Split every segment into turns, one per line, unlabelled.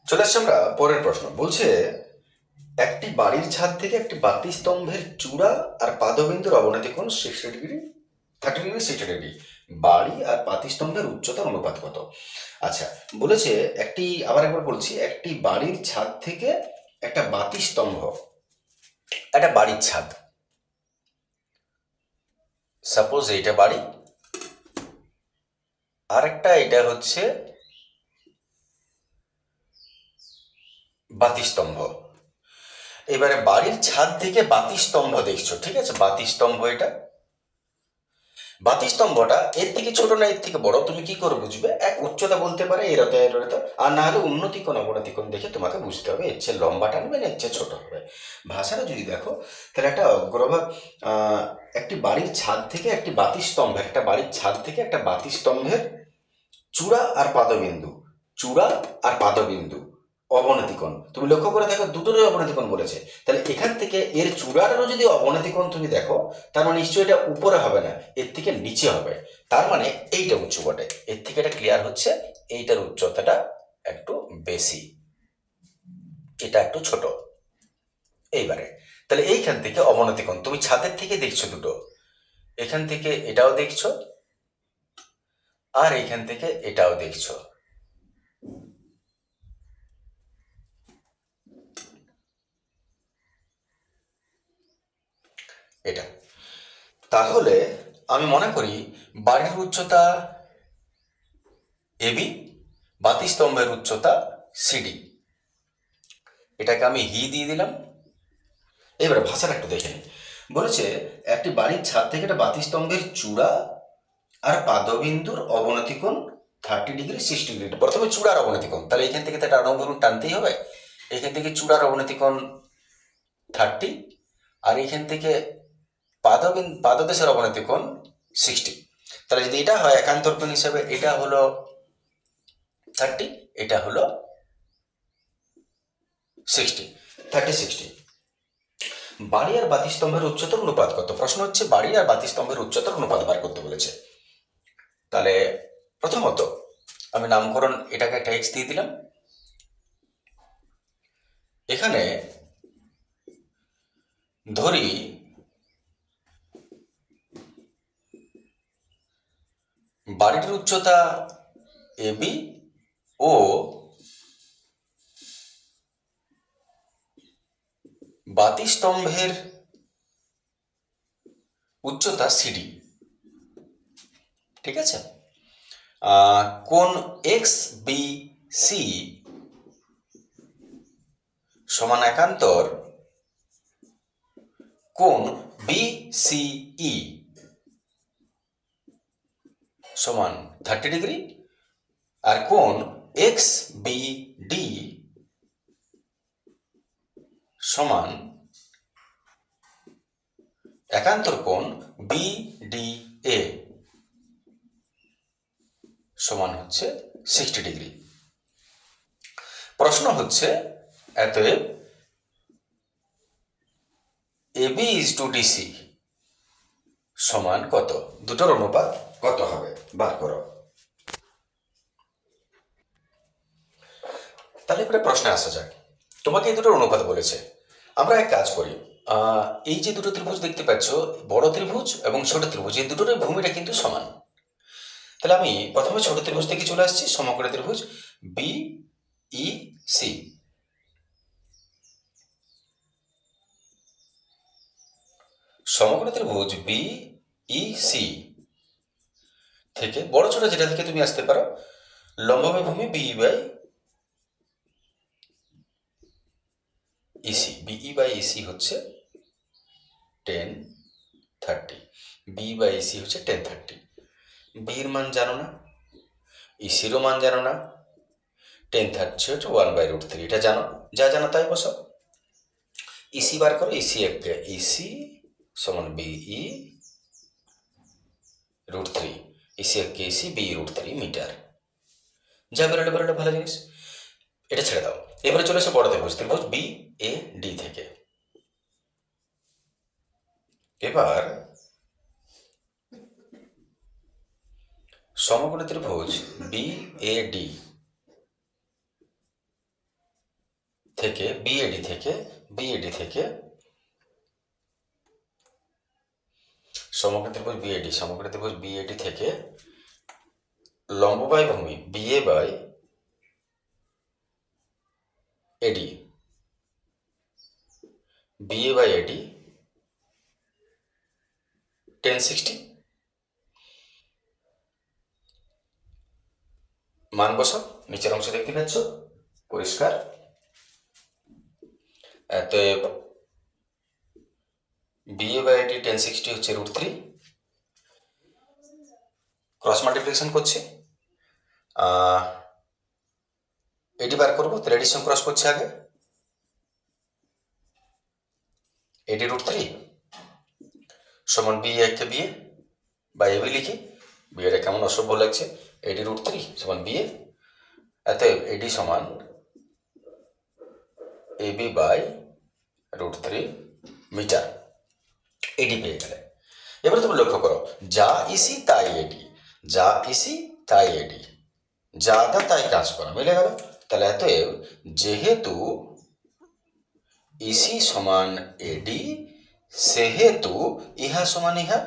চলে আসছে আমরা পরের প্রশ্ন। বলছে একটি বাড়ির ছাদ থেকে একটি বাতি স্তম্ভের চূড়া আর পাদবিন্দুর অবনতি কোণ 60 ডিগ্রি, 30 ডিগ্রি, 60 ডিগ্রি। বাড়ি আর বাতি স্তম্ভের উচ্চতার অনুপাত কত? আচ্ছা, বলেছে একটি, আবার একবার বলছি, একটি বাড়ির ছাদ থেকে একটা বাতি স্তম্ভ, একটা বাড়ির ছাদ, সাপোজ এইটা বাড়ি, আর একটা এটা হচ্ছে বাতি স্তম্ভ। এবারে বাড়ির ছাদ থেকে বাতি স্তম্ভ দেখছো, ঠিক আছে? বাতি স্তম্ভ, এটা বাতি স্তম্ভটা এর থেকে ছোট না এর থেকে বড়, তুমি কি করে বুঝবে? এক উচ্চতা বলতে পারে এরত এরত, আর না হলে উন্নতি কোণ অবনতি কোণ দেখে তোমাকে বুঝতে হবে এর চেয়ে লম্বা টানবে না এর চেয়ে ছোট হবে। ভাষাটা যদি দেখো তাহলে একটা অগ্রভাগ, একটি বাড়ির ছাদ থেকে একটি বাতি স্তম্ভের, একটা বাড়ির ছাদ থেকে একটা বাতি স্তম্ভের চূড়া আর পাদবিন্দু, চূড়া আর পাদবিন্দু অবনতি কোণ, তুমি লক্ষ্য করে দেখো দুটোরই অবনতি কোণ বলেছে। তাহলে এখান থেকে এর চূড়ারও যদি অবনতি কোণ তুমি দেখো, তার মানে নিশ্চয়ই এটা উপরে হবে না, এর থেকে নিচে হবে। তার মানে এইটা উঁচু বটে। এর থেকে এটা ক্লিয়ার হচ্ছে এইটার উচ্চতাটা একটু বেশি, এটা একটু ছোট। এইবারে তাহলে এইখান থেকে অবনতি কোণ তুমি ছাদের থেকে দেখছো দুটো, এখান থেকে এটাও দেখছো আর এইখান থেকে এটাও দেখছো। এটা তাহলে আমি মনে করি বাড়ির উচ্চতা এবি, বাতি স্তম্ভের উচ্চতা সিডি, এটাকে আমি হি দিয়ে দিলাম। এবারে ভাষাটা একটু দেখে নিই। বলেছে একটি বাড়ির ছাদ থেকে একটা বাতি স্তম্ভের চূড়া আর পাদবিন্দুর অবনতি কোণ 30 ডিগ্রি, 60 ডিগ্রি। প্রথমে চূড়ার অবনতি কোণ, তাহলে এখান থেকে তো একটা অনুভূতি টানতেই হবে। এখান থেকে চূড়ার অবনতি কোণ 30, আর এখান থেকে পাদদেশের অবনতি কোণ 60। তাহলে যদি এটা হয় একান্তর কোণ হিসাবে, এটা হলো 30, এটা হলো 60, 30, 60। বাড়ি আর বাতি স্তম্ভের উচ্চতার অনুপাত কত? প্রশ্ন হচ্ছে বাড়ি আর বাতি স্তম্ভের উচ্চতার অনুপাত বার করতে বলেছে। তাহলে প্রথমত আমি নামকরণ এটাকে একটা এক্স দিয়ে দিলাম। এখানে ধরি বাড়িটির উচ্চতা এবি ও বাতি স্তম্ভের উচ্চতা সিডি, ঠিক আছে? কোণ এক্স বি সি সমান একান্তর কোণ বি সি ই সমান 30 ডিগ্রি, আর কোণ এক্স বি ডি সমান একান্তর কোণ বি ডি এ সমান হচ্ছে 60 ডিগ্রি। প্রশ্ন হচ্ছে অতএব এবি ইজ টু ডিসি সমান কত? দুটোর অনুপাত কত হবে বার করো। তাহলে এবারে প্রশ্নে আসা যাক। তোমাকে এই দুটোর অনুপাত বলেছে। আমরা এক কাজ করি, এই যে দুটো ত্রিভুজ দেখতে পাচ্ছ, বড় ত্রিভুজ এবং ছোট ত্রিভুজ, এই দুটোর ভূমিটা কিন্তু সমান। তাহলে আমি প্রথমে ছোট ত্রিভুজ থেকে চলে আসছি, সমকোণী ত্রিভুজ বি ই সি। সমকোণী ত্রিভুজ বি ই সি থেকে বড় ছোট যেটা থেকে তুমি আসতে পারো, লম্বময় ভূমি B by EC, BE by EC হচ্ছে 10, 30, বি বাই ইসি হচ্ছে 10, 30। বির মান জানো না, ইসিরও মান জানো না, 10, 30 হচ্ছে 1/√3, এটা জানো। যা জানো তাই বসো। ইসি বার করো, ইসি একে ইসি সমান বিই √3, ইসি একে ইসি বি √3 মিটার। যা বেরোলে বেরোলে ভালো জিনিস, এটা ছেড়ে দাও। এবারে চলে এসে বড় ত্রিভুজ, ত্রিভুজ বি এ ডি থেকে। এবার সমকোণী ত্রিভুজ বি এ ডি থেকে বিএডি থেকে সমগ্র ত্রিভুজ বিএডি থেকে লম্ব বাই ভূমি বিএ বাই এডি 1060 মান বসাও, নিচের অংশ দেখতে পাচ্ছ পরিষ্কার। অতএব বিএ বাই এডি 1060 হচ্ছে √3, ক্রস মাল্টিপ্লিকেশন করছি, এডি বার করবো, তাহলে এডির সঙ্গে ক্রস করছে আগে, এডি √3 সমান বিএ কে বিএ বা এবি লিখি, বিএটা কেমন অসভ্য লাগছে, এডি √3 সমান বিএ, অতএব এডি সমান এবি বাই √3 মিটার, এডি পেয়ে গেলে। এবারে তুমি লক্ষ্য করো, যা ইসি তাই এডি, যা দা তাই কাজ করা, মিলে গেল। তাহলে এতএব যেহেতু ইসি সমান এডি সেহেতু ইহা সমান ইহা,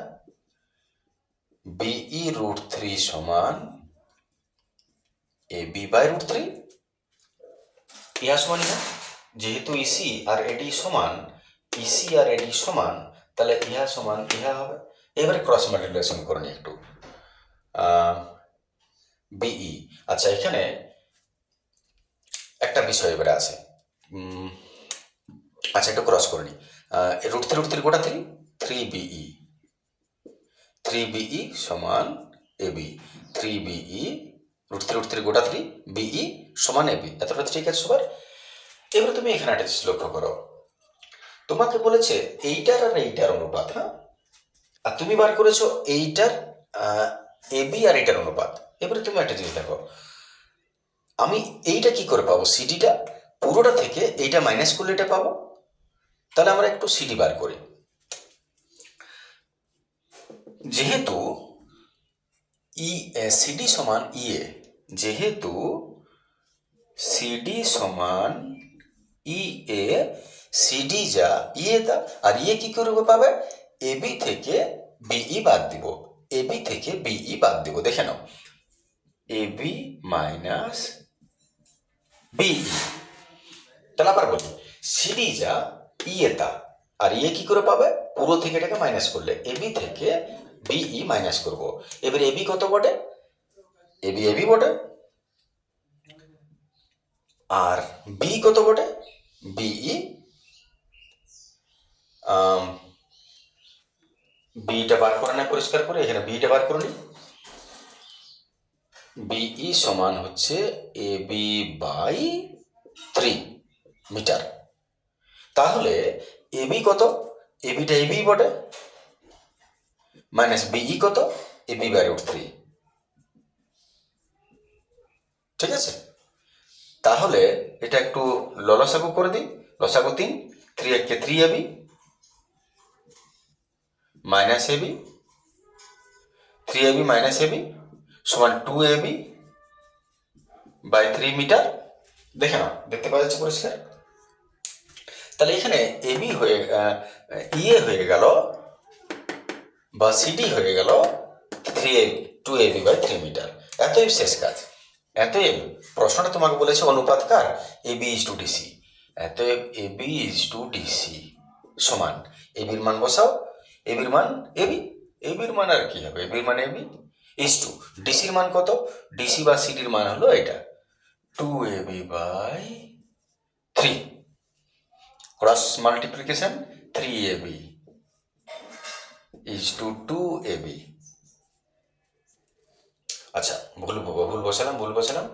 বিই √3 সমান এবি বাই √3, ইহা সমান ইহা, যেহেতু ইসি আর এডি সমান, তাহলে ইহা সমান ইহা হবে। এবারে ক্রস মাল্টিপ্লিকেশন করে নি একটু, বিই, আচ্ছা এখানে একটা বিষয় এবারে আছে, আচ্ছা একটু ক্রস করে নি, √3 গোটা 3বিই সমান এবি, 3বিই √3 গোটা 3 বিই সমান এবি, এতটা ঠিক আছে সবার। এবারে তুমি এখানে একটা জিনিস লক্ষ্য করো, তোমাকে বলেছে এইটার আর এইটার অনুপাত, হ্যাঁ, আর তুমি বার করেছো এইটার এবি আর এইটার অনুপাত। এবারে তুমি একটা জিনিস দেখো, আমি এইটা কি করে পাবো, সিডিটা পুরোটা থেকে এইটা মাইনাস করলে এটা পাবো, তাহলে আমরা একটু সিডি বার করি। যেহেতু সিডি সমান ইএ, যেহেতু সিডি সমান ইএ, সিডি যা ইএ তা, আর ইএ কি করে পাবে, এবি থেকে বিই বাদ দিব, দেখে নাও, এবি মাইনাস বিই। তাহলে আবার বলি, সিডি যা ইএ তা, আর ইএ কি করে পাবে, পুরো থেকে এটাকে মাইনাস করলে, এবি থেকে বিই মাইনাস করব। এবার এবি কত বটে, এবি বটে, আর বি কত বটে, বিই, বিটা বার করে না পরিষ্কার করে, এখানে বিটা বার করে নি, বিই সমান হচ্ছে এবি বাই 3 মিটার। তাহলে এবি কত, এবিটা এবি বটে, মাইনাস বিই কত, এবি বাই √3, ঠিক আছে। তাহলে এটা একটু লসাগু করে দিই, লসাগু 3, 3 × 3 AB minus AB, 3ab minus AB সমান 2ab বাই 3 মিটার, দেখে নাও, দেখতে পাওয়া যাচ্ছে পরিষ্কার। তাহলে এখানে এবি হয়ে ইএ হয়ে গেল বা সিডি হয়ে গেল 2ab বাই 3 মিটার। এতই শেষ কাজ, এতএব প্রশ্নটা তোমাকে বলেছে অনুপাত কার, এবি ইজ টু ডিসি, এতএব এবি ইজ টু ডিসি সমান, এবির মান বসাও, এবির মান এবি, এবির মান আর কি হবে, এবির মান এবি ইজ টু ডিসির মান কত, ডিসি বা সিডির মান হলো এটা 2ab by 3, cross multiplication 3ab is to 2ab। আচ্ছা ভুল বসালাম,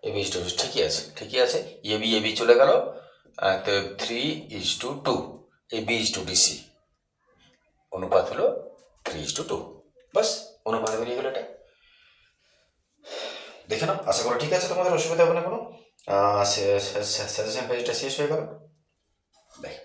এবি ইজ টু, ঠিকই আছে, এবি চলে গেল, তো 3:2, এবি ইজ টু ডিসি, অনুপাত হলো 3:2, বাস অনুপাত বেরিয়ে গেল। এটা দেখে নাও, আশা করি ঠিক আছে, তোমাদের অসুবিধা হবে না কোনো, সাজেশন পেজটা শেষ হয়ে গেল, দেখ।